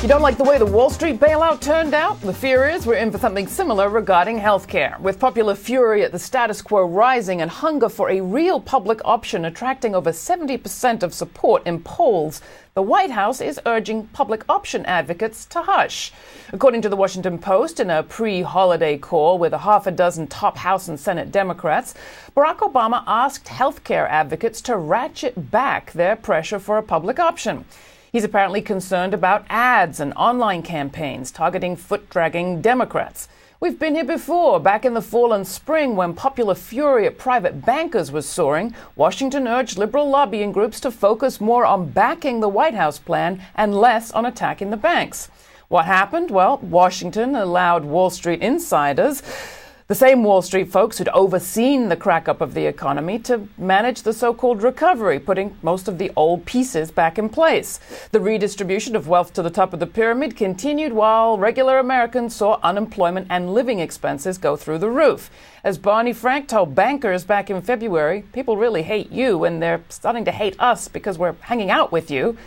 You don't like the way the Wall Street bailout turned out? The fear is we're in for something similar regarding healthcare, with popular fury at the status quo rising and hunger for a real public option attracting over 70% of support in polls. The White House is urging public option advocates to hush. According to the Washington Post, in a pre-holiday call with a half a dozen top House and Senate Democrats, Barack Obama asked healthcare advocates to ratchet back their pressure for a public option. He's apparently concerned about ads and online campaigns targeting foot-dragging Democrats. We've been here before. Back in the fall and spring, when popular fury at private bankers was soaring, Washington urged liberal lobbying groups to focus more on backing the White House plan and less on attacking the banks. What happened? Well, Washington allowed Wall Street insiders, the same Wall Street folks who'd overseen the crack-up of the economy, to manage the so-called recovery, putting most of the old pieces back in place. The redistribution of wealth to the top of the pyramid continued while regular Americans saw unemployment and living expenses go through the roof. As Barney Frank told bankers back in February, people really hate you and they're starting to hate us because we're hanging out with you.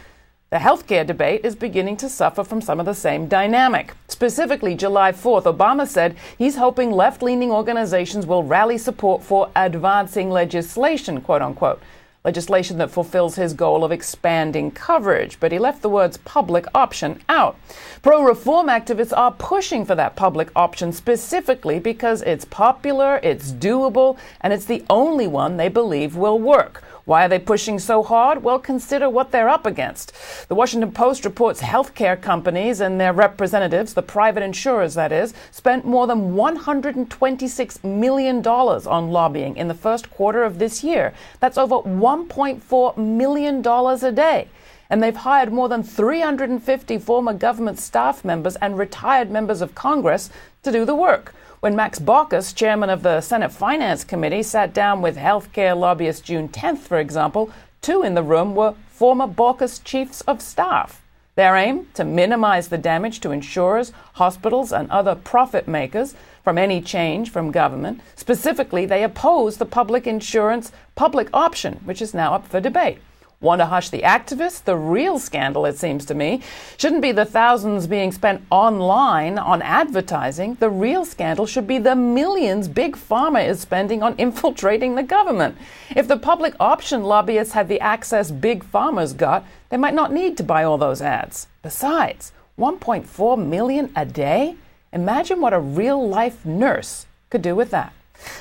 The healthcare debate is beginning to suffer from some of the same dynamic. Specifically, July 4th, Obama said he's hoping left-leaning organizations will rally support for advancing legislation, quote-unquote, legislation that fulfills his goal of expanding coverage, but he left the words public option out. Pro-reform activists are pushing for that public option specifically because it's popular, it's doable, and it's the only one they believe will work. Why are they pushing so hard? Well, consider what they're up against. The Washington Post reports healthcare companies and their representatives, the private insurers that is, spent more than $126 million on lobbying in the first quarter of this year. That's over $1.4 million a day. And they've hired more than 350 former government staff members and retired members of Congress to do the work. When Max Baucus, chairman of the Senate Finance Committee, sat down with healthcare lobbyists June 10th, for example, 2 in the room were former Baucus chiefs of staff. Their aim? To minimize the damage to insurers, hospitals, and other profit makers from any change from government. Specifically, they oppose the public insurance public option, which is now up for debate. Want to hush the activists? The real scandal, it seems to me, shouldn't be the thousands being spent online on advertising. The real scandal should be the millions Big Pharma is spending on infiltrating the government. If the public option lobbyists had the access Big Pharma's got, they might not need to buy all those ads. Besides, $1.4 million a day? Imagine what a real-life nurse could do with that.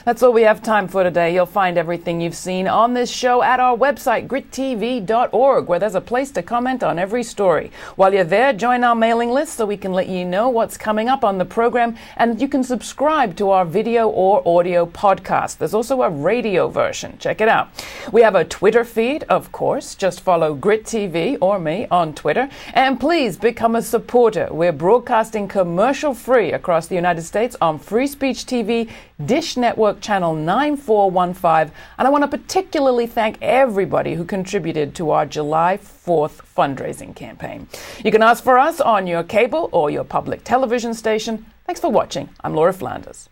That's all we have time for today. You'll find everything you've seen on this show at our website, GRITtv.org, where there's a place to comment on every story. While you're there, join our mailing list so we can let you know what's coming up on the program, and you can subscribe to our video or audio podcast. There's also a radio version. Check it out. We have a Twitter feed, of course. Just follow GRITtv or me on Twitter. And please become a supporter. We're broadcasting commercial-free across the United States on Free Speech TV, Dish Network Channel 9415, and I want to particularly thank everybody who contributed to our July 4th fundraising campaign. You can ask for us on your cable or your public television station. Thanks for watching. I'm Laura Flanders.